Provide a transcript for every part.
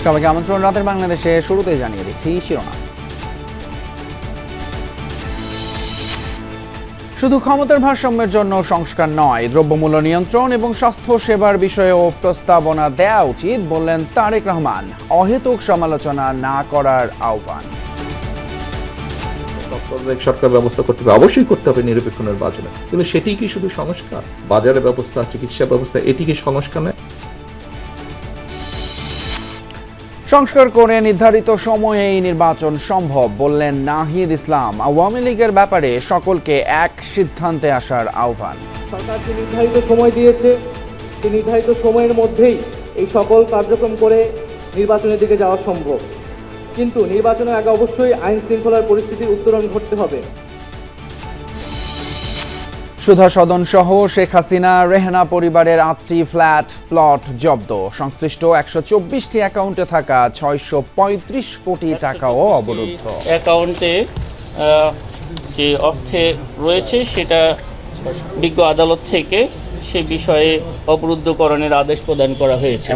সবাইকে আমন্ত্রণ রাতের বাংলাদেশে। শুরুতে জানিয়ে দিচ্ছি শিরোনাম। শুধু ক্ষমতার ভারসাম্যের জন্য সংস্কার নয়, দ্রব্যমূল্য নিয়ন্ত্রণ এবং স্বাস্থ্য সেবার বিষয়েও প্রস্তাবনা দেওয়া উচিত বললেন তারেক রহমান। অহেতুক সমালোচনা না করার আহ্বান। সরকার ব্যবস্থা করতে হবে, অবশ্যই করতে হবে নিরপেক্ষ নির্বাচনে, কিন্তু সেটি কি শুধু সংস্কার? বাজারের ব্যবস্থা, চিকিৎসা ব্যবস্থা, এটি কি সংস্কার নয়? সংস্কার করে নির্ধারিত সময়েই নির্বাচন সম্ভব বললেন নাহিদ ইসলাম। আওয়ামী লীগের ব্যাপারে সকলকে এক সিদ্ধান্তে আসার আহ্বান। সরকার যে নির্ধারিত সময় দিয়েছে, সেই নির্ধারিত সময়ের মধ্যেই এই সকল কার্যক্রম করে নির্বাচনের দিকে যাওয়া সম্ভব, কিন্তু নির্বাচনের আগে অবশ্যই আইন শৃঙ্খলার পরিস্থিতির উত্তরণ ঘটতে হবে। সুধা সদন সহ শেখ হাসিনা রেহনা পরিবারের 8টি ফ্ল্যাট প্লট জব্দ। সংশ্লিষ্ট 124টি অ্যাকাউন্টে থাকা 635 কোটি টাকাও অবরুদ্ধ। অ্যাকাউন্টে যে অর্থে রয়েছে সেটা বিজ্ঞ আদালত থেকে সে বিষয়ে অবরুদ্ধকরণের আদেশ প্রদান করা হয়েছে।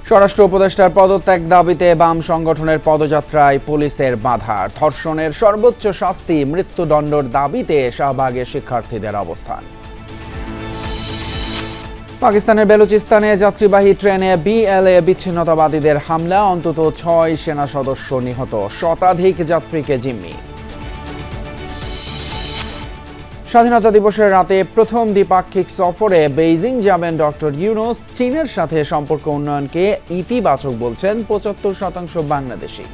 স্বরাষ্ট্র উপদেষ্টার পদত্যাগ দাবিতে বাম সংগঠনের পদযাত্রায় পুলিশের বাধা। ধর্ষণের সর্বোচ্চ শাস্তি মৃত্যুদণ্ডের দাবিতে শাহবাগে শিক্ষার্থীদের অবস্থান। পাকিস্তানের বেলুচিস্তানে যাত্রীবাহী ট্রেনে বিএলএ বিচ্ছিন্নতাবাদীদের হামলা, অন্তত 6 সেনা সদস্য নিহত, শতাধিক যাত্রীকে জিম্মি। স্বাধীনতা দিবসের রাতে প্রথম দ্বিপাক্ষিক সফরে বেইজিং যাবেন ডক্টর ইউনূস। চীনের সাথে সম্পর্ক উন্নয়নকে ইতিবাচক বলছেন 75% বাংলাদেশি।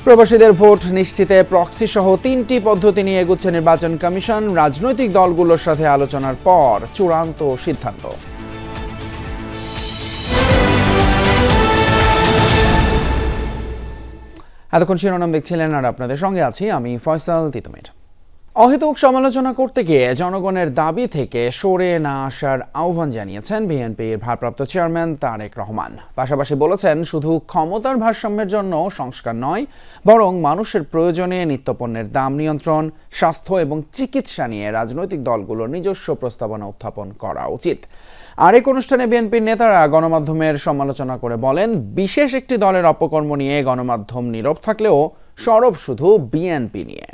প্রবাসীদের ভোট নিশ্চিতে প্রক্সি সহ 3টি পদ্ধতি নিয়ে এগুচ্ছে নির্বাচন কমিশন। রাজনৈতিক দলগুলোর সাথে আলোচনার পর চূড়ান্ত সিদ্ধান্ত। এতক্ষণ শিরোনাম দেখছিলেন, আর আপনাদের সঙ্গে আছি আমি ফয়সাল তিতুমির। অহেতুক সমালোচনা করতে গিয়ে জনগণের দাবি থেকে সরে না আসার আহ্বান জানিয়েছেন বিএনপির ভারপ্রাপ্ত চেয়ারম্যান তারেক রহমান। পাশাপাশি বলেছেন, শুধু ক্ষমতার ভারসাম্যের জন্য সংস্কার নয়, বরং মানুষের প্রয়োজনে নিত্যপণ্যের দাম নিয়ন্ত্রণ, স্বাস্থ্য এবং চিকিৎসা নিয়ে রাজনৈতিক দলগুলোর নিজস্ব প্রস্তাবনা উত্থাপন করা উচিত। আরেক অনুষ্ঠানে বিএনপির নেতারা গণমাধ্যমের সমালোচনা করে বলেন, বিশেষ একটি দলের অপকর্ম নিয়ে গণমাধ্যম নীরব থাকলেও সরব শুধু বিএনপি নিয়ে।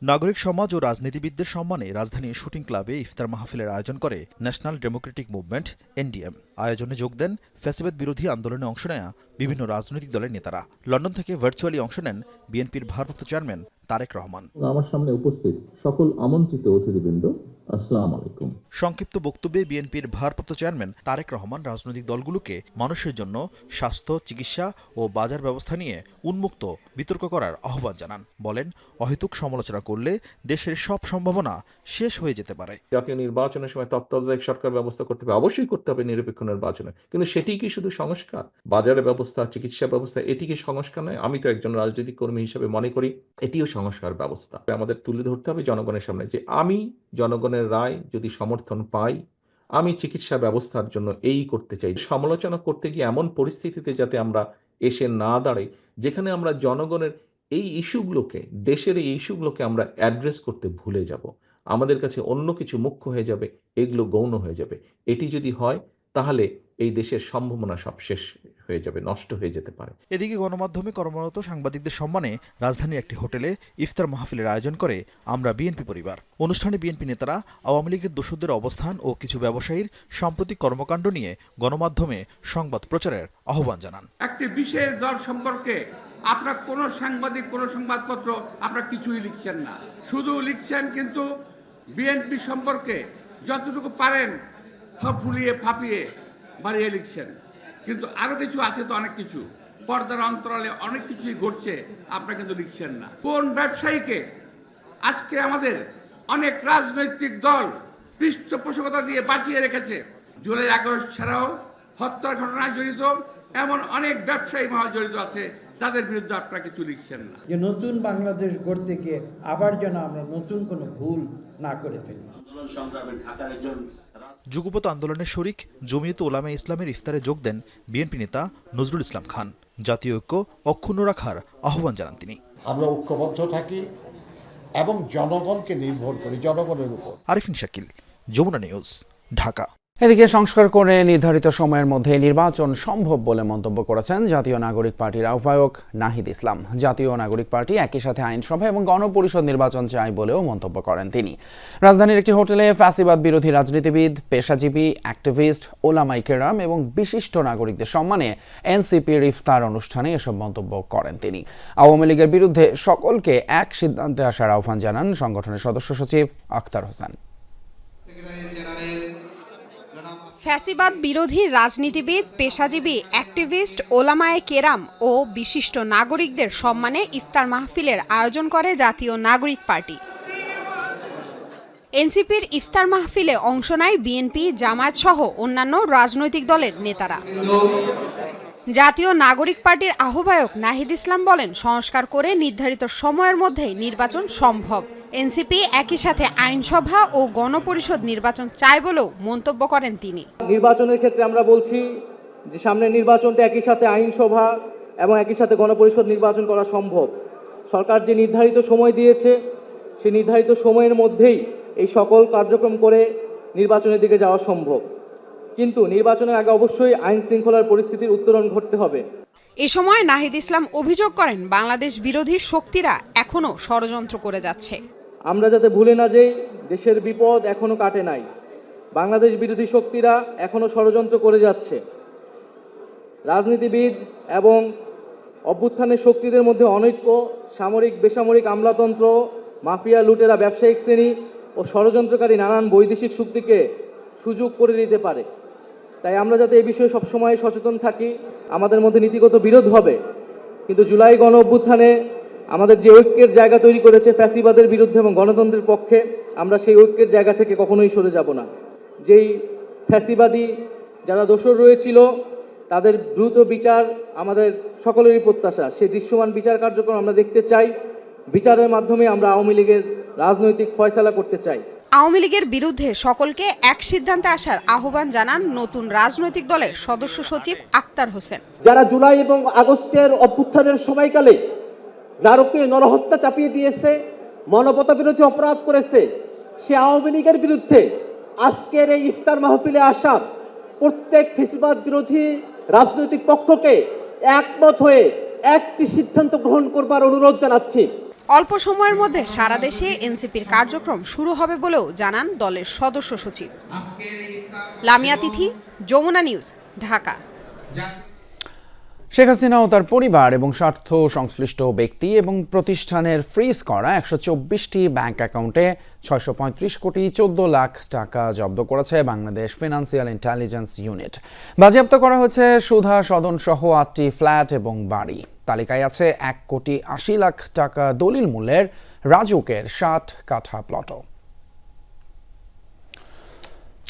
নাগরিক সমাজ ও রাজনীতিবিদদের সম্মানে রাজধানীর শুটিং ক্লাবে ইফতার মাহফিলের আয়োজন করে ন্যাশনাল ডেমোক্রেটিক মুভমেন্ট এনডিএম। আয়োজনে যোগ দেন ফ্যাসিবাদ বিরোধী আন্দোলনে অংশ নেয়া বিভিন্ন রাজনৈতিক দলের নেতারা। লন্ডন থেকে ভার্চুয়ালি অংশ নেন বিএনপির ভারপ্রাপ্ত চেয়ারম্যান তারেক রহমান। আমার সামনে উপস্থিত সকল আমন্ত্রিত অতিথিবৃন্দ, আসসালামু আলাইকুম। সংক্ষিপ্ত বক্তব্যে বিএনপির ভারপ্রাপ্ত চেয়ারম্যান তারেক রহমান রাজনৈতিক দলগুলোকে মানুষের জন্য স্বাস্থ্য, চিকিৎসা ও বাজার ব্যবস্থা নিয়ে উন্মুক্ত বিতর্ক করার আহ্বান জানান। বলেন, অহেতুক সমালোচনা করলে দেশের সব সম্ভাবনা শেষ হয়ে যেতে পারে। জাতীয় নির্বাচনের সময় তত্ত্বাবধায়ক সরকার ব্যবস্থা করতে হবে, অবশ্যই করতে হবে নিরপেক্ষ নির্বাচনে, কিন্তু সেটি কি শুধু সংস্কার? বাজারের ব্যবস্থা, চিকিৎসা ব্যবস্থা, এটি কি সংস্কার নয়? আমি তো একজন রাজনৈতিক কর্মী হিসেবে মনে করি এটিও সংস্কার ব্যবস্থা। আমাদের তুলে ধরতে হবে জনগণের সামনে যে আমি জনগণের রায় যদি সমর্থন পাই, আমি চিকিৎসা ব্যবস্থার জন্য এই করতে চাই। সমালোচনা করতে গিয়ে এমন পরিস্থিতিতে যাতে আমরা এসে না দাঁড়াই যেখানে আমরা জনগণের এই ইস্যুগুলোকে, দেশের এই ইস্যুগুলোকে আমরা অ্যাড্রেস করতে ভুলে যাব, আমাদের কাছে অন্য কিছু মুখ্য হয়ে যাবে, এগুলো গৌণ হয়ে যাবে। এটি যদি হয় তাহলে এই দেশের সম্ভাবনা সব শেষ হয়ে যাবে, নষ্ট হয়ে যেতে পারে। এদিকে গণমাধ্যমে কর্মরত সাংবাদিকদের সম্মানে রাজধানীর একটি হোটেলে ইফতার মাহফিলের আয়োজন করে আমরা বিএনপি পরিবার। অনুষ্ঠানে বিএনপি নেতারা আওয়ামী লীগের দোসরদের অবস্থান ও কিছু ব্যবসায়ীর সাম্প্রতিক কর্মকাণ্ড নিয়ে গণমাধ্যমে সংবাদ প্রচারের আহ্বান জানান। একটি বিশেষ দল সম্পর্কে আপনার কোনো সাংবাদিক, কোনো সংবাদপত্র আপনার কিছুই লিখছেন না, শুধু লিখছেন কিন্তু বিএনপি সম্পর্কে যতটুকু পারেন ফুলিয়ে ফাঁপিয়ে বাড়িয়ে লিখছেন, কিন্তু আরো কিছু আছে তো, অনেক কিছু পর্দার অন্তরালে অনেক কিছুই ঘটছে, আপনারা কিন্তু লিখছেন না। কোন ব্যবসায়ীকে আজকে আমাদের অনেক রাজনৈতিক দল পৃষ্ঠপোষকতা দিয়ে বাঁচিয়ে রেখেছে? জুলাই আগস্ট ছাড়াও হত্যার ঘটনায় জড়িত এমন অনেক ব্যবসায়ী মহল জড়িত আছে, তাদের বিরুদ্ধে আপনারা কিছু লিখছেন না। যে নতুন বাংলাদেশ গড়তে গিয়ে আবার যেন আমরা নতুন কোনো ভুল না করে ফেলি। আন্দোলন সংগ্রামে ঢাকার একজন যুগপৎ আন্দোলনের শরিক জমিয়ত উলামা ইসলামের ইফতারে যোগ দেন বিএনপি নেতা নজরুল ইসলাম খান। জাতীয় ঐক্য অক্ষুণ্ণ রাখার আহ্বান জানান তিনি। আমরা ঐক্যবদ্ধ থাকি এবং জনগণকে নির্ভর করি, জনগণের উপর। আরিফিন শাকিল, যমুনা নিউজ, ঢাকা। এদিকে সংস্কার করে নির্ধারিত সময়ের মধ্যে নির্বাচন সম্ভব বলে মন্তব্য করেছেন জাতীয় নাগরিক পার্টির আহ্বায়ক নাহিদ ইসলাম। জাতীয় নাগরিক পার্টি একই সাথে আইনসভা এবং গণপরিষদ নির্বাচন চায় বলেও মন্তব্য করেন তিনি। রাজধানীর একটি হোটেলে ফ্যাসিবাদ বিরোধী রাজনীতিবিদ, পেশাজীবী, অ্যাক্টিভিস্ট, ওলামাই কেরাম এবং বিশিষ্ট নাগরিকদের সম্মানে এনসিপির ইফতার অনুষ্ঠানে এসব মন্তব্য করেন তিনি। আওয়ামী লীগের বিরুদ্ধে সকলকে এক সিদ্ধান্তে আসার আহ্বান জানান সংগঠনের সদস্য সচিব আখতার হোসেন। ফ্যাসিবাদ বিরোধী রাজনীতিবিদ, পেশাজীবী, অ্যাক্টিভিস্ট, ওলামায়ে কেরাম ও বিশিষ্ট নাগরিকদের সম্মানে ইফতার মাহফিলের আয়োজন করে জাতীয় নাগরিক পার্টি। এনসিপির ইফতার মাহফিলে অংশ নেয় বিএনপি, জামায়াত সহ অন্যান্য রাজনৈতিক দলের নেতারা। জাতীয় নাগরিক পার্টির আহ্বায়ক নাহিদ ইসলাম বলেন, সংস্কার করে নির্ধারিত সময়ের মধ্যেই নির্বাচন সম্ভব। এনসিপি একই সাথে আইনসভা ও গণপরিষদ নির্বাচন চায় বলেও মন্তব্য করেন তিনি। নির্বাচনের ক্ষেত্রে আমরা বলছি যে সামনে নির্বাচনটা একই সাথে আইনসভা এবং একই সাথে গণপরিষদ নির্বাচন করা সম্ভব। সরকার যে নির্ধারিত সময় দিয়েছে সেই নির্ধারিত সময়ের মধ্যেই এই সকল কার্যক্রম করে নির্বাচনের দিকে যাওয়া সম্ভব, কিন্তু নির্বাচনের আগে অবশ্যই আইন শৃঙ্খলার পরিস্থিতির উত্তরণ ঘটতে হবে। এ সময় নাহিদ ইসলাম অভিযোগ করেন, বাংলাদেশ বিরোধী শক্তিরা এখনো ষড়যন্ত্র করে যাচ্ছে। আমরা যাতে ভুলে না যাই, দেশের বিপদ এখনো কাটে নাই। বাংলাদেশ বিরোধী শক্তিরা এখনো ষড়যন্ত্র করে যাচ্ছে। রাজনীতিবিদ এবং অভ্যুত্থানের শক্তিদের মধ্যে অনৈক্য, সামরিক বেসামরিক আমলাতন্ত্র, মাফিয়া, লুটেরা, ব্যবসায়িক শ্রেণী ও ষড়যন্ত্রকারী নানান বৈদেশিক শক্তিকে সুযোগ করে দিতে পারে। তাই আমরা যাতে এই বিষয়ে সবসময় সচেতন থাকি। আমাদের মধ্যে নীতিগত বিরোধ হবে, কিন্তু জুলাই গণ অভ্যুত্থানে আমাদের যে ঐক্যের জায়গা তৈরি করেছে ফ্যাসিবাদের বিরুদ্ধে এবং গণতন্ত্রের পক্ষে, আমরা সেই ঐক্যের জায়গা থেকে কখনোই সরে যাব না। যেই ফ্যাসিবাদী যারা দোষর রয়েছিল তাদের দ্রুত বিচার আমাদের সকলেরই প্রত্যাশা। সেই দৃশ্যমান বিচার কার্যক্রম আমরা দেখতে চাই। বিচারের মাধ্যমে আমরা আওয়ামী লীগের রাজনৈতিক ফয়সালা করতে চাই। আওয়ামী লীগের বিরুদ্ধে সকলকে এক সিদ্ধান্তে আসার আহ্বান জানান নতুন রাজনৈতিক দলের সদস্য সচিব আখতার হোসেন। যারা জুলাই এবং আগস্টের অভ্যুত্থানের সময়কালে নারকীয় নরহত্যা চাপিয়ে দিয়েছে, মানবতা বিরোধী অপরাধ করেছে, সে আওয়ামী লীগের বিরুদ্ধে আজকের এই ইফতার মাহফিলে আসা প্রত্যেক ফ্যাসিবাদ বিরোধী রাজনৈতিক পক্ষকে একমত হয়ে একটি সিদ্ধান্ত গ্রহণ করবার অনুরোধ জানাচ্ছি। অল্প সময়ের মধ্যে সারা দেশে এনসিপির কার্যক্রম শুরু হবে বলেও জানান দলের সদস্য সচিব। লামিয়া তিথি, যমুনা নিউজ, ঢাকা। শেখ হাসিনা ও তার পরিবার এবং স্বার্থ সংশ্লিষ্ট ব্যক্তি এবং প্রতিষ্ঠানের ফ্রিজ করা ১২৪টি ব্যাংক অ্যাকাউন্টে ৬৩৫ কোটি ১৪ লাখ টাকা জব্দ করেছে বাংলাদেশ ফিনান্সিয়াল ইন্টেলিজেন্স ইউনিট। বাজেয়াপ্ত করা হয়েছে সুধা সদন সহ ৮টি ফ্ল্যাট এবং বাড়ি। তালিকায় আছে ১ কোটি ৮০ লাখ টাকা দলিল মূল্যের রাজুকের ৬০ কাঠা প্লটও।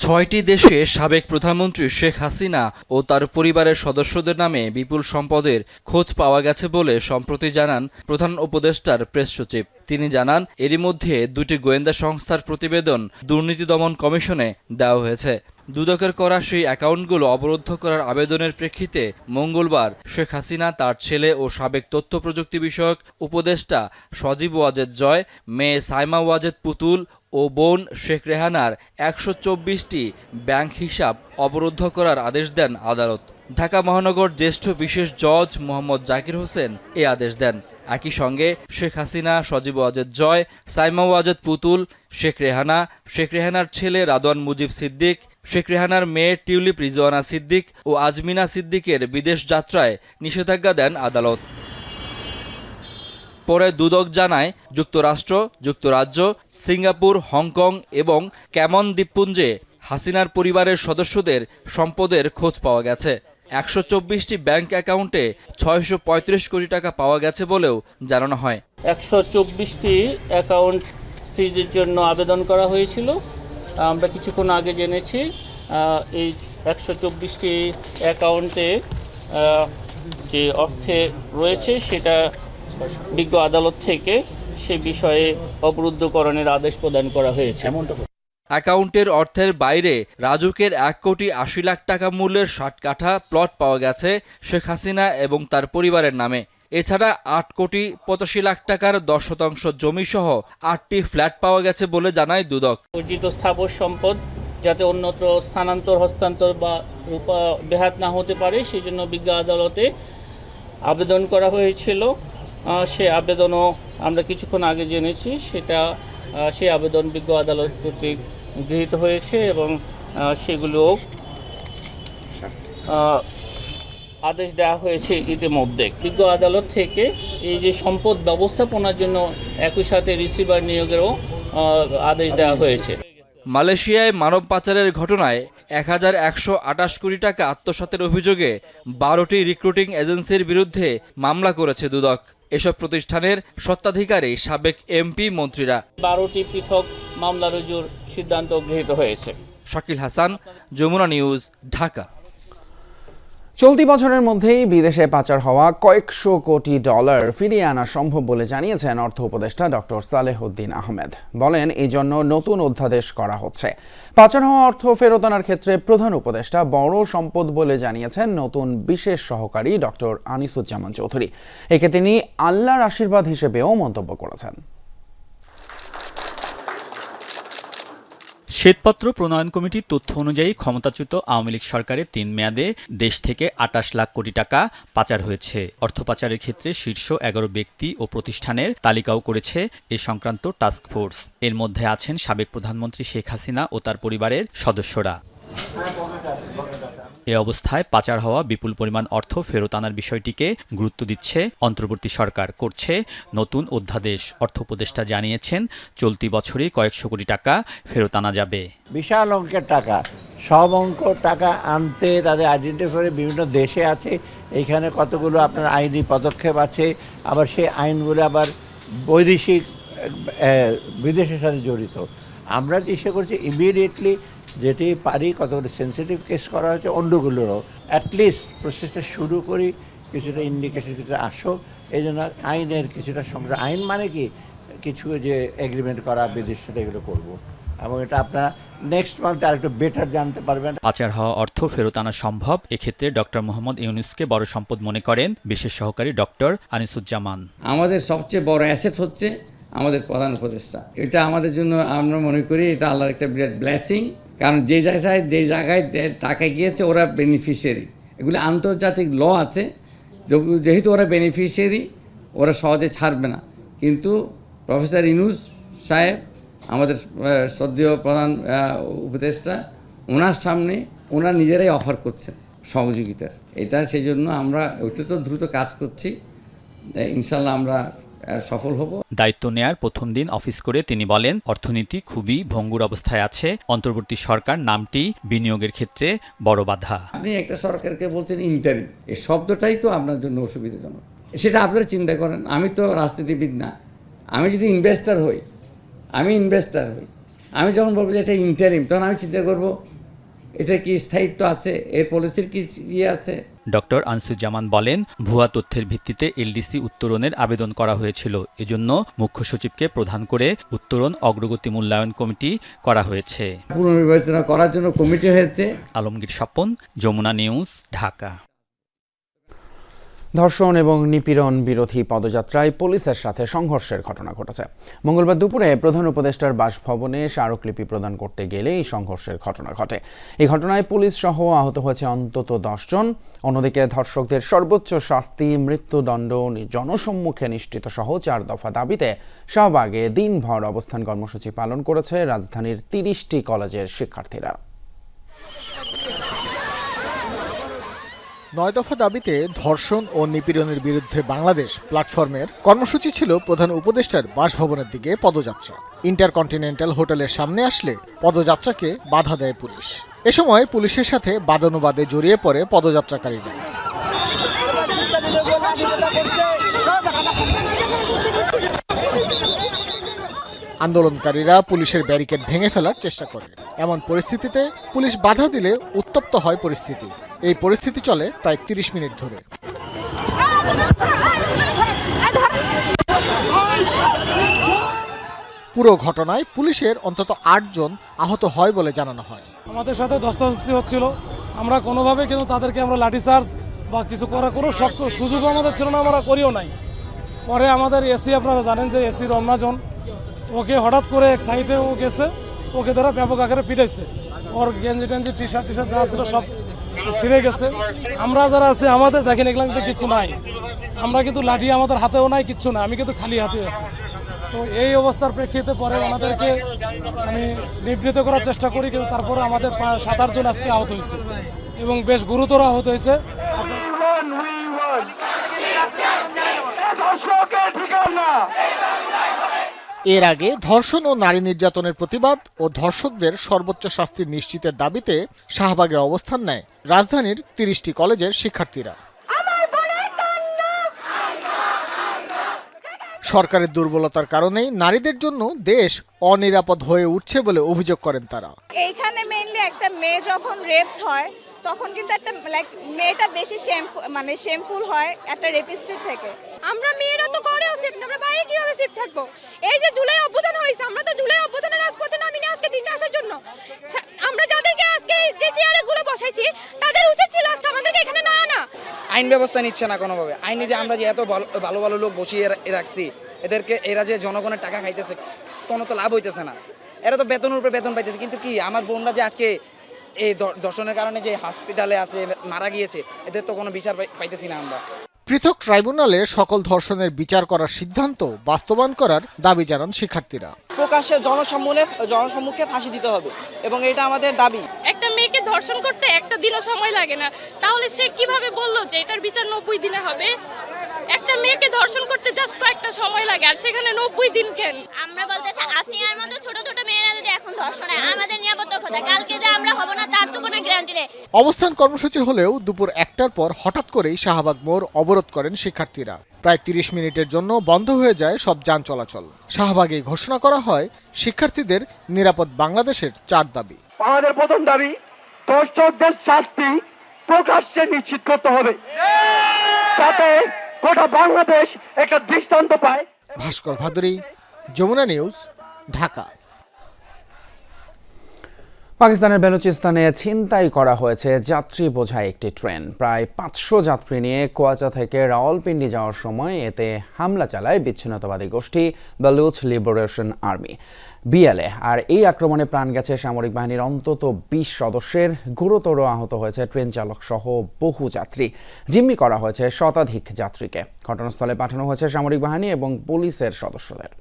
৬টি দেশে সাবেক প্রধানমন্ত্রী শেখ হাসিনা ও তার পরিবারের সদস্যদের নামে বিপুল সম্পদের খোঁজ পাওয়া গেছে বলে সম্প্রতি জানান প্রধান উপদেষ্টার প্রেস সচিব। তিনি জানান, এরই মধ্যে দুটি গোয়েন্দা সংস্থার প্রতিবেদন দুর্নীতি দমন কমিশনে দেওয়া হয়েছে। দুদকের করা সেই অ্যাকাউন্টগুলো অবরুদ্ধ করার আবেদনের প্রেক্ষিতে মঙ্গলবার শেখ হাসিনা, তার ছেলে ও সাবেক তথ্য প্রযুক্তি বিষয়ক উপদেষ্টা সজীব ওয়াজেদ জয়, মেয়ে সাইমা ওয়াজেদ পুতুল ও বোন শেখ রেহানার ১২৪টি ব্যাংক হিসাব অবরুদ্ধ করার আদেশ দেন আদালত। ঢাকা মহানগর জ্যেষ্ঠ বিশেষ জজ মোহাম্মদ জাকির হোসেন এ আদেশ দেন। একই সঙ্গে শেখ হাসিনা, সজীব ওয়াজেদ জয়, সাইমা ওয়াজেদ পুতুল, শেখ রেহানা, শেখ রেহানার ছেলে রাদওয়ান মুজিব সিদ্দিক, শেখ রেহানার মেয়ে টিউলিপ রিজওয়ানা সিদ্দিক ও আজমিনা সিদ্দিকের বিদেশ যাত্রায় নিষেধাজ্ঞা দেন আদালত। পরে দুদক জানায়, যুক্তরাষ্ট্র, যুক্তরাজ্য, সিঙ্গাপুর, হংকং এবং ক্যামন দ্বীপপুঞ্জে হাসিনার পরিবারের সদস্যদের সম্পদের খোঁজ পাওয়া গেছে। ১২৪টি ব্যাংক অ্যাকাউন্টে ৬৩৫ কোটি টাকা পাওয়া গেছে বলেও জানানো হয়। ১২৪টি অ্যাকাউন্ট ফ্রিজের জন্য আবেদন করা হয়েছিল। আমরা কিছুক্ষণ আগে জেনেছি এই ১২৪টি অ্যাকাউন্টে যে অর্থে রয়েছে সেটা বিজ্ঞ আদালত থেকে সে বিষয়ে অবরুদ্ধকরণের আদেশ প্রদান করা হয়েছে। অ্যাকাউন্টের অর্থের বাইরে রাজুকের 1,80,00,000 টাকা মূল্যের 60 কাঠা প্লট পাওয়া গেছে শেখ হাসিনা এবং তার পরিবারের নামে। এছাড়া 8,85,00,000 টাকার 10% জমি সহ 8টি ফ্ল্যাট পাওয়া গেছে বলে জানায় দুদক। অর্জিত স্থাবর সম্পদ যাতে অন্যত্র স্থানান্তর, হস্তান্তর বা ব্যাহত না হতে পারে সেজন্য বিজ্ঞ আদালতে আবেদন করা হয়েছিল। সে আবেদনও আমরা কিছুক্ষণ আগে জেনেছি, সেই আবেদন বিজ্ঞ আদালত কর্তৃক গৃহীত হয়েছে এবং সেগুলো আদেশ দেওয়া হয়েছে ইতিমধ্যে। বিজ্ঞ আদালত থেকে এই যে সম্পদ ব্যবস্থাপনার জন্য একই সাথে রিসিভার নিয়োগেরও আদেশ দেওয়া হয়েছে। মালয়েশিয়ায় মানব পাচারের ঘটনায় 1,128 কোটি টাকা আত্মসাতের অভিযোগে 12টি রিক্রুটিং এজেন্সির বিরুদ্ধে মামলা করেছে দুদক। এসব প্রতিষ্ঠানের স্বত্বাধিকারী সাবেক এমপি মন্ত্রীরা। 12টি পৃথক মামলা রুজুর সিদ্ধান্ত গৃহীত হয়েছে। শাকিল হাসান, যমুনা নিউজ, ঢাকা। চলতি বছরের মধ্যেই বিদেশে পাচার হওয়া কয়েকশো কোটি ডলার ফিরিয়ে আনা সম্ভব বলে জানিয়েছেন অর্থ উপদেষ্টা ডক্টর সালেহউদ্দিন আহমেদ। বলেন, এই জন্য নতুন অধ্যাদেশ করা হচ্ছে। পাচার হওয়া অর্থ ফেরত আনার ক্ষেত্রে প্রধান উপদেষ্টা বড় সম্পদ বলে জানিয়েছেন নতুন বিশেষ সহকারী ডক্টর আনিসুজ্জামান চৌধুরী। একে তিনি আল্লাহর আশীর্বাদ হিসেবেও মন্তব্য করেছেন। শ্বেতপত্র প্রণয়ন কমিটির তথ্য অনুযায়ী ক্ষমতাচ্যুত আওয়ামী লীগ সরকারের 3 মেয়াদে দেশ থেকে 28 লাখ কোটি টাকা পাচার হয়েছে। অর্থ পাচারের ক্ষেত্রে শীর্ষ 11 ব্যক্তি ও প্রতিষ্ঠানের তালিকাও করেছে এ সংক্রান্ত টাস্ক ফোর্স। এর মধ্যে আছেন সাবেক প্রধানমন্ত্রী শেখ হাসিনা ও তার পরিবারের সদস্যরা। এ অবস্থায় পাচার হওয়া বিপুল পরিমাণ অর্থ ফেরত আনার বিষয়টিকে গুরুত্ব দিচ্ছে অন্তর্বর্তী সরকার, করছে নতুন অধ্যাদেশ। অর্থ উপদেষ্টা জানিয়েছেন, চলতি বছরে কয়েকশো কোটি টাকা ফেরত আনা যাবে। বিশাল অঙ্কের টাকা, সব অঙ্ক টাকা আনতে তাদের আইডেন্টিফাই করে বিভিন্ন দেশে আছে। এইখানে কতগুলো আপনার আইনি পদক্ষেপ আছে, আবার সেই আইনগুলো আবার বৈদেশিক বিদেশের সাথে জড়িত। আমরা চেষ্টা করছি ইমিডিয়েটলি যেটি পারি কতগুলো সেন্সিটিভ কেস করা হয়েছে, অন্যগুলোরও অ্যাটলিস্ট প্রসেসটা শুরু করি, কিছুটা ইন্ডিকেশন কিছুটা আসুক। এই জন্য আইনের কিছুটা সংগ্রহ, আইন মানে কি কিছু যে এগ্রিমেন্ট করা বিদেশের সাথে এগুলো করবো, এবং এটা আপনারা নেক্সট মান্থে আরেকটু বেটার জানতে পারবেন। পাচার হওয়া অর্থ ফেরত আনা সম্ভব। এক্ষেত্রে ডক্টর মোহাম্মদ ইউনূসকে বড় সম্পদ মনে করেন বিশেষ সহকারী ডক্টর আনিসুজ্জামান। আমাদের সবচেয়ে বড় অ্যাসেট হচ্ছে আমাদের প্রধান উপদেষ্টা। এটা আমাদের জন্য আমরা মনে করি এটা আল্লাহর একটা বিরাট ব্লেসিং। কারণ যে জায়গায় টাকা গিয়েছে ওরা বেনিফিশিয়ারি, এগুলি আন্তর্জাতিক ল আছে, যেহেতু ওরা বেনিফিশিয়ারি ওরা সহজে ছাড়বে না। কিন্তু প্রফেসর ইউনূস সাহেব আমাদের শ্রদ্ধেয় প্রধান উপদেষ্টা, ওনার সামনে ওনারা নিজেরাই অফার করছেন সহযোগিতার। এটা সেই জন্য আমরা অত্যন্ত দ্রুত কাজ করছি, ইনশাল্লাহ আমরা সফল হব। দায়িত্ব নেয়ার প্রথম দিন অফিস করে তিনি বলেন, অর্থনীতি খুবই ভঙ্গুর অবস্থায় আছে। অন্তর্বর্তী সরকার নামটি বিনিয়োগের ক্ষেত্রে বড় বাধা। আপনি একটা সরকারকে বলছেন ইন্টারিম, এই শব্দটাই তো আপনার জন্য অসুবিধাজনক। সেটা আপনারা চিন্তা করেন। আমি তো রাজনীতিবিদ না, আমি যদি ইনভেস্টার হই, আমি যখন বলবো যে এটা ইন্টারিম, তখন আমি চিন্তা করব এটা কি স্থায়িত্ব আছে, এর পলিসির কি ইয়ে আছে। ডক্টর আনিসুজ্জামান বলেন, ভুয়া তথ্যের ভিত্তিতে এলডিসি উত্তরণের আবেদন করা হয়েছিল। এজন্য মুখ্য সচিবকে প্রধান করে উত্তরণ অগ্রগতি মূল্যায়ন কমিটি করা হয়েছে। পুনর্বিবেচনা করার জন্য কমিটি হয়েছে। আলমগীর স্বপন, যমুনা নিউজ, ঢাকা। ধর্ষণ এবং নিপীড়ন বিরোধী পদযাত্রায় পুলিশের সাথে সংঘর্ষের ঘটনা ঘটেছে। মঙ্গলবার দুপুরে প্রধান উপদেষ্টার বাসভবনে স্মারকলিপি প্রদান করতে গেলে এই সংঘর্ষের ঘটনা ঘটে। এই ঘটনায় পুলিশ সহ আহত হয়েছে অন্তত 10 জন। অন্যদিকে ধর্ষকদের সর্বোচ্চ শাস্তি, মৃত্যুদণ্ড, জনসম্মুখে নিশ্চিত সহ 4 দফা দাবিতে শাহবাগে দিনভর অবস্থান কর্মসূচি পালন করেছে রাজধানীর 30টি কলেজের শিক্ষার্থীরা। 9 দফা দাবিতে ধর্ষণ ও নিপীড়নের বিরুদ্ধে বাংলাদেশ প্ল্যাটফর্মের কর্মসূচি ছিল প্রধান উপদেষ্টার বাসভবনের দিকে পদযাত্রা। ইন্টারকন্টিনেন্টাল হোটেলের সামনে আসলে পদযাত্রাকে বাধা দেয় পুলিশ। এ সময় পুলিশের সাথে বাদানুবাদে জড়িয়ে পড়ে পদযাত্রাকারীরা। আন্দোলনকারীরা পুলিশের ব্যারিকেড ভেঙে ফেলার চেষ্টা করে। এমন পরিস্থিতিতে পুলিশ বাধা দিলে উত্তপ্ত হয় পরিস্থিতি। এই পরিস্থিতি চলে প্রায় 30 মিনিট ধরে। পুরো ঘটনায় পুলিশের অন্তত 8 জন আহত হয় বলে জানানো হয়। আমাদের সাথে ধস্তাধস্তি হচ্ছিল, আমরা কোনোভাবে কিন্তু তাদেরকে আমরা লাঠিচার্জ বা কিছু করার কোনো সুযোগও আমাদের ছিল না, আমরা করিও নাই। পরে আমাদের এসি, আপনারা জানেন যে এসি রমনাজন, ওকে হঠাৎ করে এক সাইডে ও গেছে, ওকে ধরে ব্যাপক আকারে পিটাইছে। ওর গেঞ্জি টেঞ্জি টি শার্ট যা ছিল সব ছিঁড়ে গেছে। আমরা যারা আছে আমাদের দেখেন এগুলো কিন্তু কিছু নাই, আমরা কিন্তু লাঠি আমাদের হাতেও নাই, কিচ্ছু না, আমি কিন্তু খালি হাতে আছি। তো এই অবস্থার প্রেক্ষিতে পরে ওনাদেরকে আমি নিবৃত করার চেষ্টা করি, কিন্তু তারপরে আমাদের 7-8 জন আজকে আহত হয়েছে এবং বেশ গুরুতর আহত হয়েছে। এর আগে ধর্ষণ ও নারী নির্যাতনের প্রতিবাদ ও ধর্ষকদের সর্বোচ্চ শাস্তি নিশ্চিতের দাবিতে শাহবাগে অবস্থান নেয় রাজধানীর 30টি কলেজের শিক্ষার্থীরা। সরকারের দুর্বলতার কারণেই নারীদের জন্য দেশ অনিরাপদ হয়ে উঠছে বলে অভিযোগ করেন তারা। এইখানে মেইনলি একটা মেয়ে যখন রেপড হয় তখন কিন্তু একটা মেয়েটা বেশি শেমফুল হয় একটা রেপিস্টের থেকে। আমরা মেয়েরা তো করেও সেফ না, আমরা বাইরে কিভাবে সেফ থাকবো? এই যে জুলাই অভ্যুত্থান হয়েছে, আমরা তো জুলাই অভ্যুত্থানের রাজপথে নামিনি আজকে দিনটা আসার জন্য। আমরা যাদেরকে আজকে যে চেয়ারে গুলো বসাইছি তাদের উচিত ছিল আজকে আমাদেরকে এখানে না আনা। আইন ব্যবস্থা নিচ্ছে না কোনোভাবে। আইনে যে আমরা যে এত ভালো ভালো লোক বসিয়ে রাখছি, এরা যে জনগণের টাকা খাইতেছে, কোনো তো লাভ হইতেছে না। এরা তো বেতনের উপরে বেতন পাইতেছে, কিন্তু কি আমার বোনরা যে আজকে এই ধর্ষণের কারণে যে হসপিটালে আছে, মারা গিয়েছে, এদের তো কোনো বিচার পাইতেছি না আমরা। পৃথক ট্রাইব্যুনালে সকল ধর্ষণের বিচার করার সিদ্ধান্ত বাস্তবায়ন করার দাবি জানান শিক্ষার্থীরা। প্রকাশ্যে জনসম্মুখে ফাঁসি দিতে হবে এবং এটা আমাদের দাবি। একটা মেয়েকে ধর্ষণ করতে একটা দিনও সময় লাগে না, তাহলে সে কিভাবে বললো যে এটার বিচার 90 দিনে হবে? একটা মেয়েকে ধর্ষণ করতে জাস্ট কয়েকটা সময় লাগে, আর সেখানে 90 দিন কেন? আমরা বলতেছি আসিয়ার মতো ছোট ছোট মেয়েরা যদি এখন ধর্ষণ হয়, আমাদের নিরাপত্তা কোথায়? কালকে যে আমরা হব না তার তো কোনো গ্যারান্টি নেই। অবস্থান কর্মসূচি হলেও দুপুর 1টার পর হঠাৎ করেই শাহবাগ মোড় অবরোধ করেন শিক্ষার্থীরা। প্রায় 30 মিনিটের জন্য বন্ধ হয়ে যায় সব যান চলাচল। শাহবাগে ঘোষণা করা হয় শিক্ষার্থীদের নিরাপদ বাংলাদেশের 4 দাবি। আমাদের প্রথম দাবি, ধর্ষকদের শাস্তি প্রকাশ্যে নিশ্চিত করতে হবে, যাতে গোটা বাংলাদেশ একটা দৃষ্টান্ত পায়। ভাস্কর ভাদুরী, যমুনা নিউজ, ঢাকা। পাকিস্তানের বেলুচিস্তানে ছিনতাই করা হয়েছে যাত্রী বোঝাই একটি ট্রেন। প্রায় 500 যাত্রী নিয়ে কোয়াচা থেকে রাওয়ালপিন্ডি যাওয়ার সময় এতে হামলা চালায় বিচ্ছিন্নতাবাদী গোষ্ঠী বালুচ লিবারেশন আর্মি BLA। আর এই আক্রমণে প্রাণ গেছে সামরিক বাহিনীর অন্তত 20 সদস্যের, গুরুতর আহত হয়েছে ট্রেন চালক সহ বহু যাত্রী। জিম্মি করা হয়েছে শতাধিক যাত্রীকে। ঘটনাস্থলে পাঠানো হয়েছে সামরিক বাহিনী এবং পুলিশের সদস্যদের।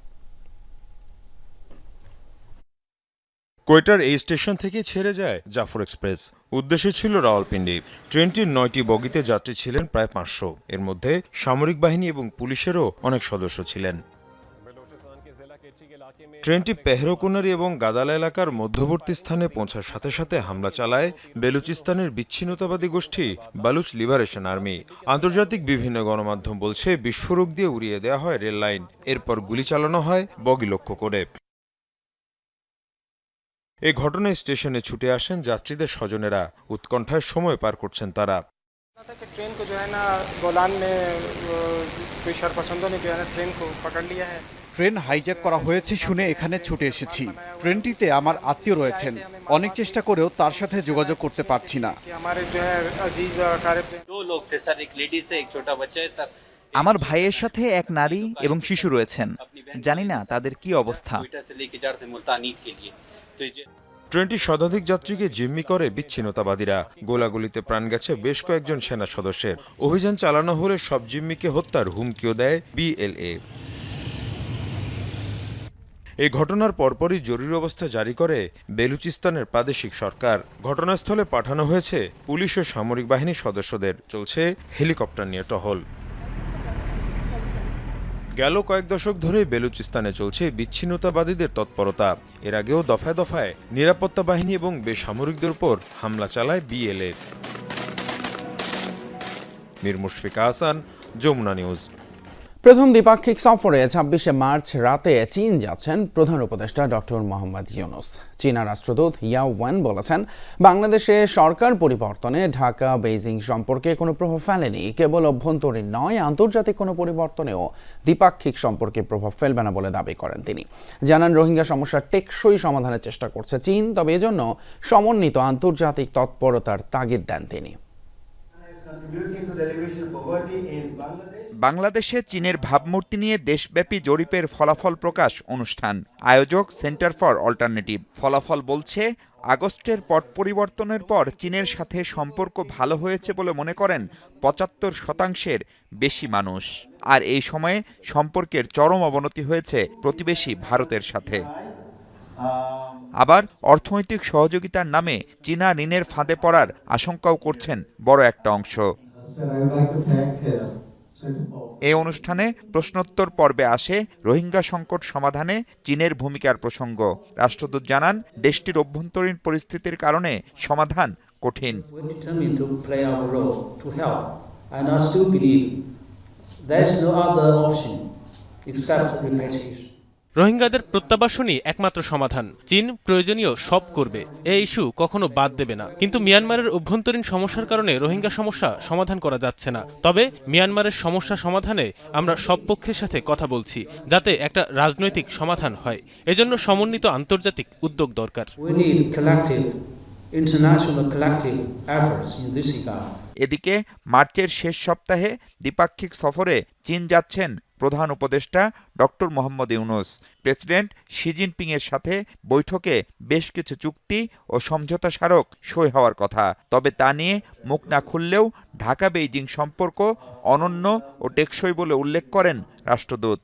কোয়েটার এই স্টেশন থেকে ছেড়ে যায় জাফর এক্সপ্রেস। উদ্দেশ্য ছিল রাওয়ালপিন্ডি। ট্রেনটির 9টি বগিতে যাত্রী ছিলেন প্রায় 500। এর মধ্যে সামরিক বাহিনী এবং পুলিশেরও অনেক সদস্য ছিলেন। ট্রেনটি পেহরোকুনারি এবং গাদালা এলাকার মধ্যবর্তী স্থানে পৌঁছার সাথে সাথে হামলা চালায় বেলুচিস্তানের বিচ্ছিন্নতাবাদী গোষ্ঠী বালুচ লিবারেশন আর্মি। আন্তর্জাতিক বিভিন্ন গণমাধ্যম বলছে বিস্ফোরক দিয়ে উড়িয়ে দেওয়া হয় রেল লাইন, এরপর গুলি চালানো হয় বগি লক্ষ্য করে। এই ঘটনায় স্টেশনে ছুটে আসেন যাত্রীদের স্বজনেরা। উৎকণ্ঠায় সময় পার করছেন তারা। ট্রেন হাইজ্যাক করা হয়েছে শুনে এখানে ছুটে এসেছি। ট্রেনটিতে আমার আত্মীয় রয়েছেন, অনেক চেষ্টা করেও তার সাথে যোগাযোগ করতে পারছি না। আমার ভাইয়ের সাথে এক নারী এবং শিশু রয়েছেন, জানি না তাদের কি অবস্থা। ট্রেনটি শতাধিক যাত্রীকে জিম্মি করে বিচ্ছিন্নতাবাদীরা। গোলাগুলিতে প্রাণ গেছে বেশ কয়েকজন সেনা সদস্যের। অভিযান চালানো হলে সব জিম্মিকে হত্যার হুমকিও দেয় BLA। এই ঘটনার পরপরই জরুরি অবস্থা জারি করে বেলুচিস্তানের প্রাদেশিক সরকার। ঘটনাস্থলে পাঠানো হয়েছে পুলিশ ও সামরিক বাহিনীর সদস্যদের। চলছে হেলিকপ্টার নিয়ে টহল। গেল কয়েক দশক ধরে বেলুচিস্তানে চলছে বিচ্ছিন্নতাবাদীদের তৎপরতা। এর আগেও দফায় দফায় নিরাপত্তা বাহিনী এবং বেসামরিকদের উপর হামলা চালায় BLA। মীর মুশফিকা হাসান, যমুনা নিউজ। প্রথম দ্বিপাক্ষিক সফরে ২৬শে মার্চ রাতে চীন যাচ্ছেন প্রধান উপদেষ্টা ডক্টর মোহাম্মদ ইউনূস। চীনা রাষ্ট্রদূত ইয়াও ওয়েন বলেছেন, বাংলাদেশে সরকার পরিবর্তনে ঢাকা বেইজিং সম্পর্কে কোনো প্রভাব ফেলেনি। কেবল অভ্যন্তরীণ নয়, আন্তর্জাতিক কোনো পরিবর্তনেও দ্বিপাক্ষিক সম্পর্কে প্রভাব ফেলবে না বলে দাবি করেন তিনি। জানান, রোহিঙ্গা সমস্যার টেকসই সমাধানের চেষ্টা করছে চীন, তবে এজন্য সমন্বিত আন্তর্জাতিক তৎপরতার তাগিদ দেন তিনি। বাংলাদেশে চীনের ভাবমূর্তি নিয়ে দেশব্যাপী জরিপের ফলাফল প্রকাশ অনুষ্ঠান। আয়োজক সেন্টার ফর অল্টারনেটিভ। ফলাফল বলছে, আগস্টের পট পরিবর্তনের পর চীনের সাথে সম্পর্ক ভালো হয়েছে বলে মনে করেন ৭৫% বেশি মানুষ। আর এই সময়ে সম্পর্কের চরম অবনতি হয়েছে প্রতিবেশী ভারতের সাথে। আবার অর্থনৈতিক সহযোগিতার নামে চীনা ঋণের ফাঁদে পড়ার আশঙ্কাও করছেন বড় একটা অংশ। এই অনুষ্ঠানে প্রশ্নোত্তর পর্বে আসে রোহিঙ্গা সংকট সমাধানে চীনের ভূমিকার প্রসঙ্গ। রাষ্ট্রদূত জানান, দেশটির অভ্যন্তরীণ পরিস্থিতির কারণে সমাধান কঠিন। রোহিঙ্গাদের প্রত্যাবাসনই একমাত্র সমাধান। চীন প্রয়োজনীয় সব করবে, এই ইস্যু কখনো বাদ দেবে না। কিন্তু মিয়ানমারের অভ্যন্তরীণ সমস্যার কারণে রোহিঙ্গা সমস্যা সমাধান করা যাচ্ছে না। তবে মিয়ানমারের সমস্যা সমাধানে আমরা সব পক্ষের সাথে কথা বলছি, যাতে একটা রাজনৈতিক সমাধান হয়। এজন্য সমন্বিত আন্তর্জাতিক উদ্যোগ দরকার। এদিকে মার্চের শেষ সপ্তাহে দ্বিপাক্ষিক সফরে চীন যাচ্ছেন প্রধান উপদেষ্টা doctor Mohammad Yunus. President Xi Jinping এর সাথে বৈঠকে বেশ কিছু চুক্তি ও সমঝোতা স্মারক সই হওয়ার কথা। তবে তা নিয়ে মুখ না খুললেও ঢাকা বেইজিং সম্পর্ক অনন্য ও টেকসই বলে উল্লেখ করেন রাষ্ট্রদূত।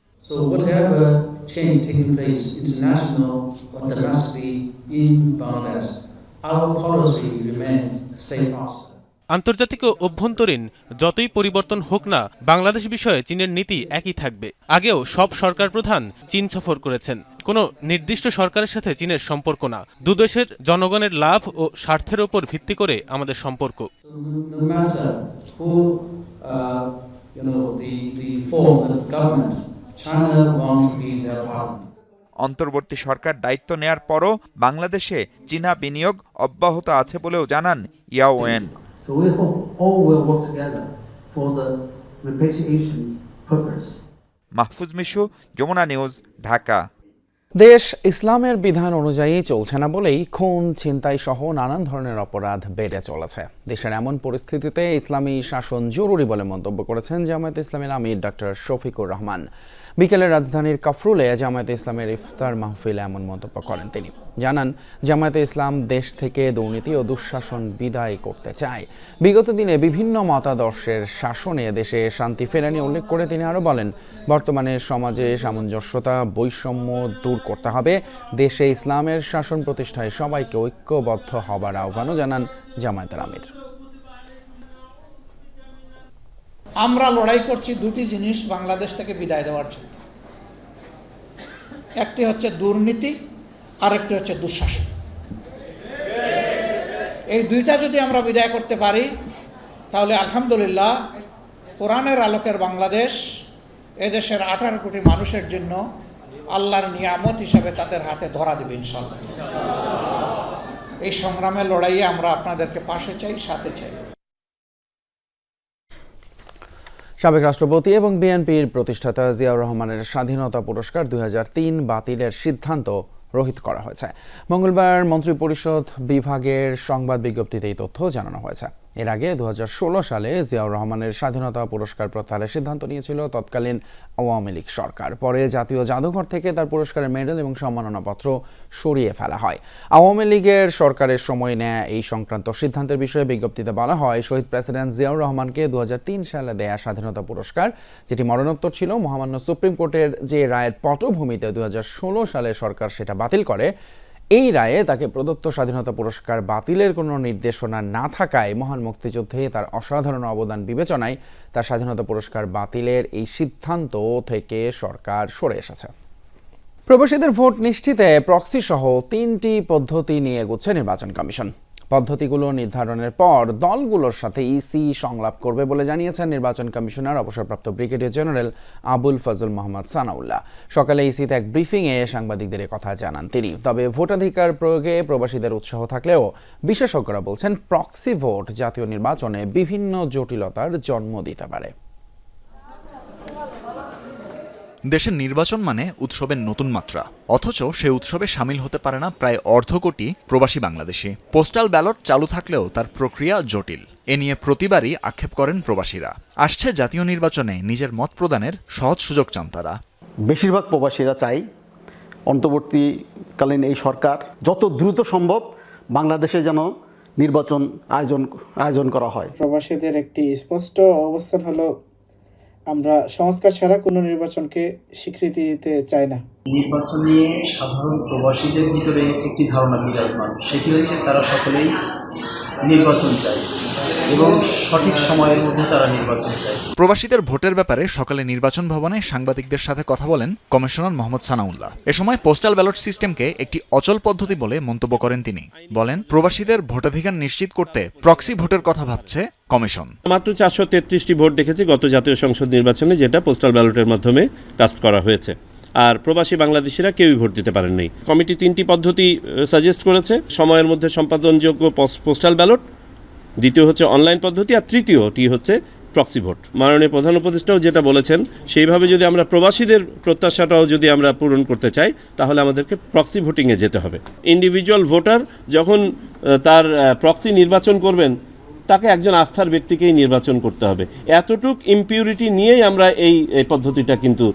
আন্তর্জাতিক ও অভ্যন্তরীণ যতই পরিবর্তন হোক না, বাংলাদেশ বিষয়ে চীনের নীতি একই থাকবে। আগেও সব সরকার প্রধান চীন সফর করেছেন। কোনো নির্দিষ্ট সরকারের সাথে চীনের সম্পর্ক না, দুদেশের জনগণের লাভ ও স্বার্থের উপর ভিত্তি করে আমাদের সম্পর্ক। অন্তর্বর্তী সরকার দায়িত্ব নেয়ার পরও বাংলাদেশে চীনা বিনিয়োগ অব্যাহত আছে বলেও জানান ইয়াও ওয়েন। মাহফুজ মিশু, যমুনা নিউজ, ঢাকা। দেশ ইসলামের বিধান অনুযায়ী চলছে না বলেই খুন, ছিনতাই সহ নানান ধরনের অপরাধ বেড়ে চলেছে। দেশের এমন পরিস্থিতিতে ইসলামী শাসন জরুরি বলে মন্তব্য করেছেন জামায়াতে ইসলামের আমির ডক্টর শফিকুর রহমান। বিকেলে রাজধানীর কাফরুলে জামায়াতে ইসলামের ইফতার মাহফিলে এমন মন্তব্য করেন তিনি। জানান, জামায়াতে ইসলাম দেশ থেকে দুর্নীতি ও দুঃশাসন বিদায় করতে চায়। বিগত দিনে বিভিন্ন মতাদর্শের শাসনে দেশে শান্তি ফেরানি উল্লেখ করে তিনি আরও বলেন, বর্তমানে সমাজে সামঞ্জস্যতা, বৈষম্য দূর করতে হবে। দেশে ইসলামের শাসন প্রতিষ্ঠায় সবাইকে ঐক্যবদ্ধ হবার আহ্বানও জানান জামায়াতের আমির। আমরা লড়াই করছি দুটি জিনিস বাংলাদেশ থেকে বিদায় দেওয়ার জন্য। একটি হচ্ছে দুর্নীতি, আরেকটি হচ্ছে দুঃশাসন। এই দুইটা যদি আমরা বিদায় করতে পারি, তাহলে আলহামদুলিল্লাহ কোরআনের আলোকের বাংলাদেশ এদেশের 18 কোটি মানুষের জন্য আল্লাহর নিয়ামত হিসাবে তাদের হাতে ধরা দেবে ইনশাআল্লাহ। এই সংগ্রামের লড়াইয়ে আমরা আপনাদেরকে পাশে চাই, সাথে চাই। সাবেক রাষ্ট্রপতি এবং বিএনপির প্রতিষ্ঠাতা জিয়াউর রহমানের স্বাধীনতা পুরস্কার 2003 বাতিলের সিদ্ধান্ত রহিত করা হয়েছে। মঙ্গলবার মন্ত্রিপরিষদ বিভাগের সংবাদ বিজ্ঞপ্তিতে এই তথ্য জানানো হয়েছে। এর আগে 2016 সালে জিয়াউর রহমানের স্বাধীনতা পুরস্কার প্রত্যাহারের সিদ্ধান্ত নিয়েছিল তৎকালীন আওয়ামী লীগ সরকার। পরে জাতীয় জাদুঘর থেকে তার পুরস্কারের মেডেল এবং সম্মাননাপত্র সরিয়ে ফেলা হয়। আওয়ামী লীগের সরকারের সময় নেয়া এই সংক্রান্ত সিদ্ধান্তের বিষয়ে বিজ্ঞপ্তিতে বলা হয়, শহীদ প্রেসিডেন্ট জিয়াউর রহমানকে 2003 সালে দেয়া স্বাধীনতা পুরস্কার, যেটি মরণোত্তর ছিল, মহামান্য সুপ্রিম কোর্টের যে রায়ের পটভূমিতে 2016 সালে সরকার সেটা বাতিল করে, এই রায়ে তাকে প্রদত্ত স্বাধীনতা পুরস্কার বাতিলের কোনো নির্দেশনা না থাকায় মহান মুক্তিযুদ্ধে তার অসাধারণ অবদান বিবেচনায় তার স্বাধীনতা পুরস্কার বাতিলের এই সিদ্ধান্ত থেকে সরকার সরে এসেছে। প্রবাসীদের ভোট নিশ্চিতে প্রক্সি সহ 3টি পদ্ধতি নিয়ে এগোচ্ছে নির্বাচন কমিশন। পদ্ধতিগুলো নির্ধারণের পর দলগুলোর সাথে ইসি সংলাপ করবে বলে জানিয়েছেন নির্বাচন কমিশনার অবসরপ্রাপ্ত ব্রিগেডিয়ার জেনারেল আবুল ফজল মোহাম্মদ সানাউল্লাহ। সকালে ইসিতে এক ব্রিফিংয়ে সাংবাদিকদের কথা জানান তিনি। তবে ভোটাধিকার প্রয়োগে প্রবাসীদের উৎসাহ থাকলেও বিশেষজ্ঞরা বলছেন প্রক্সি ভোট জাতীয় নির্বাচনে বিভিন্ন জটিলতার জন্ম দিতে পারে। দেশের নির্বাচন মানে উৎসবের নতুন মাত্রা, অথচ সে উৎসবে সামিল হতে পারে না প্রায় অর্ধ কোটি প্রবাসী বাংলাদেশি। পোস্টাল ব্যালট চালু থাকলেও তার প্রক্রিয়া জটিল। এ নিয়ে প্রতিবারই আক্ষেপ করেন প্রবাসীরা। আসছে জাতীয় নির্বাচনে নিজের মত প্রদানের সহজ সুযোগ চান তারা। বেশিরভাগ প্রবাসীরা চাই অন্তর্বর্তীকালীন এই সরকার যত দ্রুত সম্ভব বাংলাদেশে যেন নির্বাচন আয়োজন করা হয়। প্রবাসীদের একটি স্পষ্ট অবস্থান হলো আমরা সংস্কার ছাড়া কোনো নির্বাচনকে স্বীকৃতি দিতে চাই না। নির্বাচন নিয়ে সাধারণ প্রবাসীদের ভিতরে একটি ধারণা বিরাজমান, সেটি হচ্ছে তারা সকলেই নির্বাচন চায় এবং সঠিক সময়ের মধ্যে তারা নির্বাচন চায়। প্রবাসীদের ভোটের ব্যাপারে সকালে নির্বাচন ভবনে সাংবাদিকদের সাথে কথা বলেন কমিশনার মোহাম্মদ সানাউল্লাহ। এ সময় পোস্টাল ব্যালট সিস্টেমকে একটি অচল পদ্ধতি বলে মন্তব্য করেন তিনি। বলেন, প্রবাসীদের ভোটাধিকার নিশ্চিত করতে প্রক্সি ভোটের কথা ভাবছে কমিশন। মাত্র 433টি ভোট দেখেছি গত জাতীয় সংসদ নির্বাচনে, যেটা পোস্টাল ব্যালটের মাধ্যমে কাস্ট করা হয়েছে। আর প্রবাসী বাংলাদেশিরা কেউই ভোট দিতে পারেন নাই। কমিটি 3টি পদ্ধতি সাজেস্ট করেছে। সময়ের মধ্যে সম্পাদনযোগ্য পোস্টাল ব্যালট, দ্বিতীয় হচ্ছে অনলাইন পদ্ধতি, আর তৃতীয়টি হচ্ছে প্রক্সি ভোট। মাননীয় প্রধান উপদেষ্টাও যেটা বলেছেন, সেইভাবে যদি আমরা প্রবাসীদের প্রত্যাশাটাও যদি আমরা পূরণ করতে চাই, তাহলে আমাদেরকে প্রক্সি ভোটিংয়ে যেতে হবে। ইন্ডিভিজুয়াল ভোটার যখন তার প্রক্সি নির্বাচন করবেন, তাকে একজন আস্থার ব্যক্তিকেই নির্বাচন করতে হবে। এতটুক ইমপিউরিটি নিয়েই আমরা এই পদ্ধতিটা কিন্তু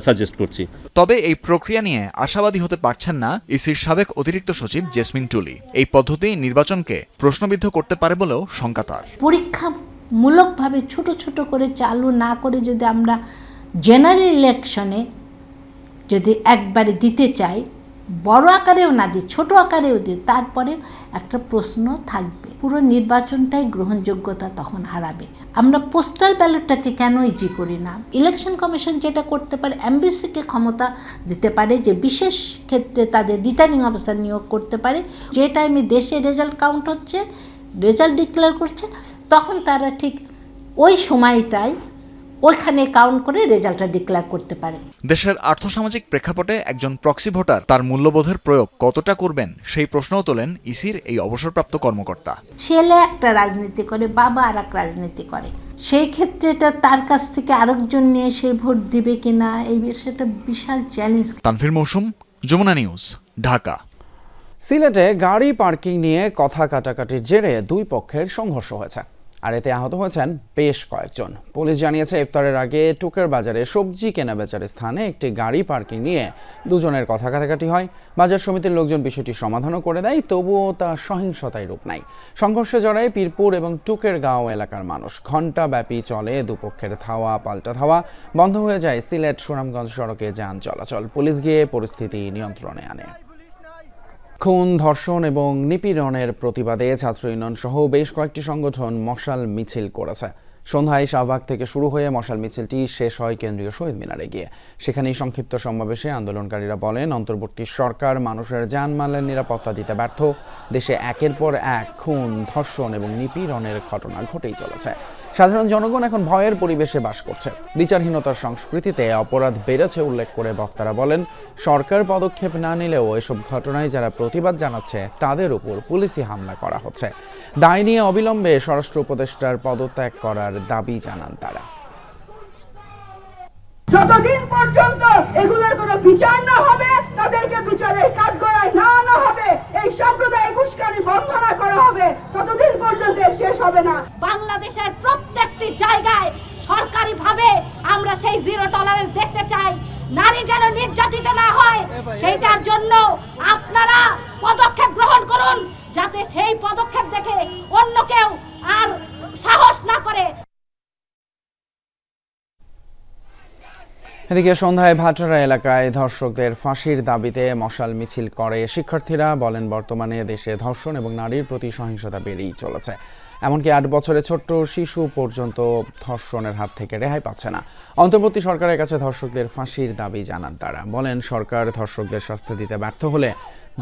সাজেস্ট করছি। তবে এই প্রক্রিয়া নিয়ে আশাবাদী হতে পারছেন না ইসির সাবেক অতিরিক্ত সচিব জেসমিন টুলি। এই পদ্ধতি নির্বাচনকে প্রশ্নবিদ্ধ করতে পারে বলেও শঙ্কা তার। পরীক্ষামূলকভাবে ছোট ছোট করে চালু না করে যদি আমরা জেনারেল ইলেকশনে যদি একবারে দিতে চাই, বড় আকারেও না দিই, ছোট আকারেও দিই, তারপরে একটা প্রশ্ন থাকবে। পুরো নির্বাচনটাই গ্রহণযোগ্যতা তখন হারাবে। আমরা পোস্টাল ব্যালটটাকে কেন ইজি করি না? ইলেকশন কমিশন যেটা করতে পারে, এমবিসিকে ক্ষমতা দিতে পারে যে বিশেষ ক্ষেত্রে তাদের রিটার্নিং অফিসার নিয়োগ করতে পারে। যে টাইমে দেশে রেজাল্ট কাউন্ট হচ্ছে, রেজাল্ট ডিক্লেয়ার করছে, তখন তারা ঠিক ওই সময়টায় ওইখানে কাউন্ট করে রেজাল্টটা ডিক্লেয়ার করতে পারে। দেশের আর্থসামাজিক প্রেক্ষাপটে একজন প্রক্সি ভোটার তার মূল্যবোধের প্রয়োগ কতটা করবেন, সেই প্রশ্নও তোলেন ইসির এই অবসরপ্রাপ্ত কর্মকর্তা। ছেলে একটা রাজনীতি করে, বাবা আর এক রাজনীতি করে, সেই ক্ষেত্রে এটা তার কাছ থেকে আরেকজন নিয়ে সে ভোট দিবে কিনা, এই বিষয়টা বিশাল চ্যালেঞ্জ। তানভীর মৌসুম, যমুনা নিউজ, ঢাকা। সিলেটে গাড়ি পার্কিং নিয়ে কথা কাটাকাটির জেরে দুই পক্ষের সংঘর্ষ হয়েছে, আর এতে আহত হয়েছেন বেশ কয়েকজন। পুলিশ জানিয়েছে, ইফতারের আগে টুকের বাজারে সবজি কেনাবেচার স্থানে একটি গাড়ি পার্কিং নিয়ে দুজনের কথা কাটাকাটি হয়। বাজার সমিতির লোকজন বিষয়টি সমাধানও করে দেয়, তবুও তা সহিংসতায় রূপ নেয়। সংঘর্ষে জড়ায় পীরপুর এবং টুকের গাঁও এলাকার মানুষ। ঘণ্টাব্যাপী চলে দুপক্ষের ধাওয়া পাল্টা ধাওয়া। বন্ধ হয়ে যায় সিলেট সুনামগঞ্জ সড়কে যান চলাচল। পুলিশ গিয়ে পরিস্থিতি নিয়ন্ত্রণে আনে। খুন, ধর্ষণ এবং নিপীড়নের প্রতিবাদে ছাত্র ইউনিয়ন সহ বেশ কয়েকটি সংগঠন মশাল মিছিল করেছে। সন্ধ্যায় শাহবাগ থেকে শুরু হয়ে মশাল মিছিলটি শেষ হয় কেন্দ্রীয় শহীদ মিনারে গিয়ে। সেখানেই সংক্ষিপ্ত সমাবেশে আন্দোলনকারীরা বলেন, অন্তর্বর্তী সরকার মানুষের জানমালের নিরাপত্তা দিতে ব্যর্থ। দেশে একের পর এক খুন, ধর্ষণ এবং নিপীড়নের ঘটনা ঘটেই চলেছে। সাধারণ জনগণ এখন ভয়ের পরিবেশে বাস করছে। বিচারহীনতার সংস্কৃতিতে অপরাধ বেড়েছে উল্লেখ করে বক্তারা বলেন, সরকার পদক্ষেপ না নিলেও এসব ঘটনায় যারা প্রতিবাদ জানাচ্ছে তাদের উপর পুলিশি হামলা করা হচ্ছে। দায় নিয়ে অবিলম্বে স্বরাষ্ট্র উপদেষ্টার পদত্যাগ করার দাবি জানান তারা। যতদিন পর্যন্ত এগুলোর কোনো বিচার না হবে, তাদেরকে বিচারের কাঠগড়ায় না আনা হবে, এই সাম্প্রদায়িক উস্কানি বন্ধ না করা হবে, ততদিন পর্যন্ত শেষ হবে না। বাংলাদেশের প্রত্যেকটি জায়গায় সরকারিভাবে আমরা সেই জিরো টলারেন্স দেখতে চাই। নারী যেন নির্যাতিত না হয়, সেইটার জন্য আপনারা পদক্ষেপ গ্রহণ করুন, যাতে সেই পদক্ষেপ দেখে অন্য কেউ আর সাহস না করে। এদিকে সন্ধ্যায় ভাটারা এলাকায় ধর্ষকদের ফাঁসির দাবিতে মশাল মিছিল করে শিক্ষার্থীরা। বলেন, বর্তমানে দেশে ধর্ষণ এবং নারীর প্রতি সহিংসতা বেড়েই চলেছে। এমনকি 8 বছরের ছোট্ট শিশু পর্যন্ত ধর্ষণের হাত থেকে রেহাই পাচ্ছে না। অন্তর্বর্তী সরকারের কাছে ধর্ষকদের ফাঁসির দাবি জানান তারা। বলেন, সরকার ধর্ষকদের শাস্তি দিতে ব্যর্থ হলে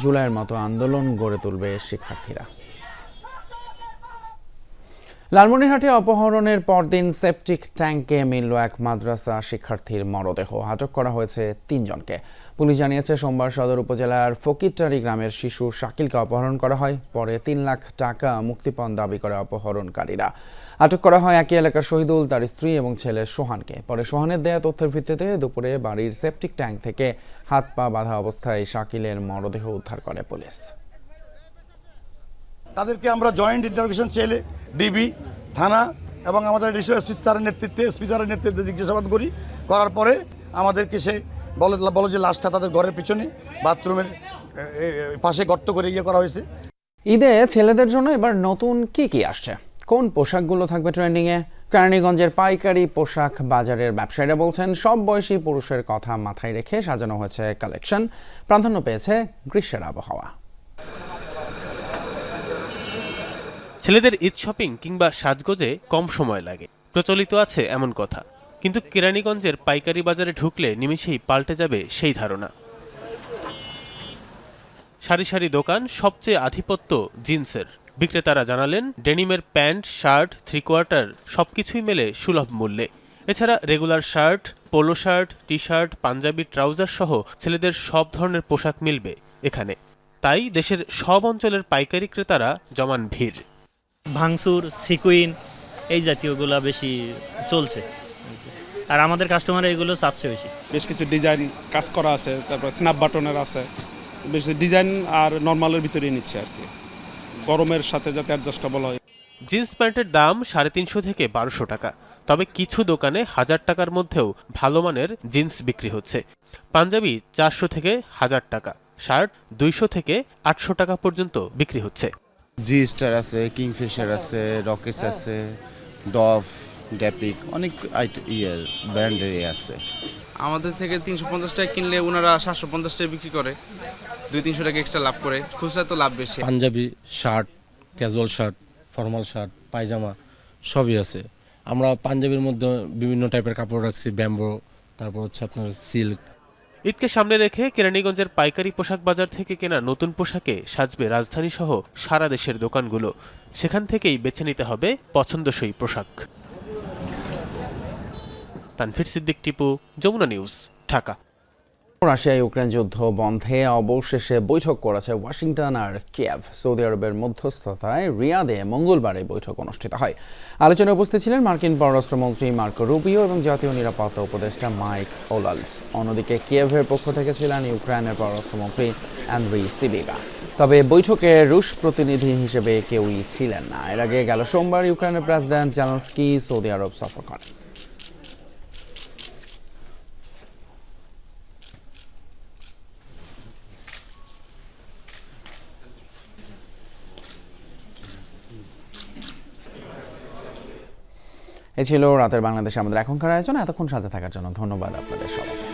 জুলাইয়ের মতো আন্দোলন গড়ে তুলবে শিক্ষার্থীরা। লালমনিরহাটে অপহরণের পরদিন সেপটিক ট্যাঙ্কে মিলল এক মাদ্রাসা শিক্ষার্থীর মরদেহ। আটক করা হয়েছে 3 জনকে। পুলিশ জানিয়েছে, সোমবার সদর উপজেলার ফকিরটারি গ্রামের শিশু শাকিলকে অপহরণ করা হয়। পরে 3 লাখ টাকা মুক্তিপণ দাবি করে অপহরণকারীরা। আটক করা হয় একই এলাকার শহীদুল, তার স্ত্রী এবং ছেলে সোহানকে। পরে সোহানের দেয়া তথ্যের ভিত্তিতে দুপুরে বাড়ির সেপটিক ট্যাঙ্ক থেকে হাত পা বাঁধা অবস্থায় শাকিলের মরদেহ উদ্ধার করে পুলিশ। তাদেরকে আমরা জয়েন্ট ইন্টারোগেশন চেলে ডিবি, থানা এবং আমাদের এডিশনাল এসপি স্যারের নেতৃত্বে জিজ্ঞাসাবাদ করার পরে আমাদেরকে সে বলে যে লাশটা তাদের ঘরের পিছনে বাথরুমের পাশে গর্ত করে করা হয়েছে। ঈদে ছেলেদের জন্য এবার নতুন কি আসছে? কোন পোশাকগুলো থাকবে ট্রেন্ডিংয়ে? কেরানীগঞ্জের পাইকারি পোশাক বাজারের ব্যবসায়ীরা বলছেন, সব বয়সী পুরুষের কথা মাথায় রেখে সাজানো হয়েছে কালেকশন। প্রাধান্য পেয়েছে গ্রীষ্মের আবহাওয়া। ছেলেদের ঈদ শপিং কিংবা সাজগোজে কম সময় লাগে, প্রচলিত আছে এমন কথা। কিন্তু কেরানীগঞ্জের পাইকারি বাজারে ঢুকলে নিমেষেই পাল্টে যাবে সেই ধারণা। সারি সারি দোকান, সবচেয়ে আধিপত্য জিন্সের। বিক্রেতারা জানালেন, ডেনিমের প্যান্ট, শার্ট, 3/4 সবকিছুই মেলে সুলভ মূল্যে। এছাড়া regular shirt, polo shirt, T shirt, panjabi, trouser সহ ছেলেদের সব ধরনের পোশাক মিলবে এখানে। তাই দেশের সব অঞ্চলের পাইকারি ক্রেতারা জমান ভিড়। ভাঙচুর, সিকুইন এই জাতীয়গুলো বেশি চলছে, আর আমাদের কাস্টমার এগুলো চাচ্ছে বেশি। বেশ কিছু ডিজাইন কাজ করা আছে, তারপর স্ন্যাপ বাটনের আছে, বেশি ডিজাইন আর নর্মালের ভিতরেই নিচ্ছে আর কি, গরমের সাথে যাতে অ্যাডজাস্টেবল হয়। জিন্স প্যান্টের দাম 350 থেকে 1200 টাকা। তবে কিছু দোকানে 1000 টাকার মধ্যেও ভালো মানের জিন্স বিক্রি হচ্ছে। পাঞ্জাবি 400 থেকে 1000 টাকা, শার্ট 200 থেকে 800 টাকা পর্যন্ত বিক্রি হচ্ছে। জি স্টার আছে, কিংফিশার আছে, রকেটস আছে, ডভ, ড্যাপিক, অনেক ব্র্যান্ডের আছে। আমাদের থেকে 350 টাকা কিনলে ওনারা 750 টাকা বিক্রি করে, 200-300 টাকা এক্সট্রা লাভ করে। খুচরা তো লাভ বেশি। Punjabi, shirt, casual shirt, formal shirt, pyjama সবই আছে। আমরা পাঞ্জাবির মধ্যে বিভিন্ন টাইপের কাপড় রাখছি, ব্যাম্বো, তারপর হচ্ছে আপনার সিল্ক। ঈদকে সামনে রেখে কেরানীগঞ্জের পাইকারি পোশাক বাজার থেকে কেনা নতুন পোশাকে সাজবে রাজধানী সহ সারা দেশের দোকানগুলো। সেখান থেকেই বেছে নিতে হবে পছন্দসই পোশাক। Tanvir Siddique, Tipu, Jamuna news, Dhaka. Russia Ukraine যুদ্ধ বন্ধে অবশেষে বৈঠক করেছে ওয়াশিংটন আর কিয়েভ। সৌদি আরবের মধ্যস্থতায় রিয়াদে মঙ্গলবারে বৈঠক অনুষ্ঠিত হয়। আলোচনায় উপস্থিত ছিলেন মার্কিন পররাষ্ট্রমন্ত্রী মার্কো রুবিও এবং জাতীয় নিরাপত্তা উপদেষ্টা মাইক ওলালস। অন্যদিকে কিয়েভের পক্ষ থেকে ছিলেন ইউক্রেনের পররাষ্ট্রমন্ত্রী অ্যান্দ্রি সিবিগা। তবে বৈঠকে রুশ প্রতিনিধি হিসেবে কেউই ছিলেন না। এর আগে গেল সোমবার ইউক্রেনের প্রেসিডেন্ট জেলেনস্কি সৌদি আরব সফর করেন। এ ছিল রাতের বাংলাদেশে আমাদের এখনকার আয়োজন। এতক্ষণ সাথে থাকার জন্য ধন্যবাদ আপনাদের সবাইকে।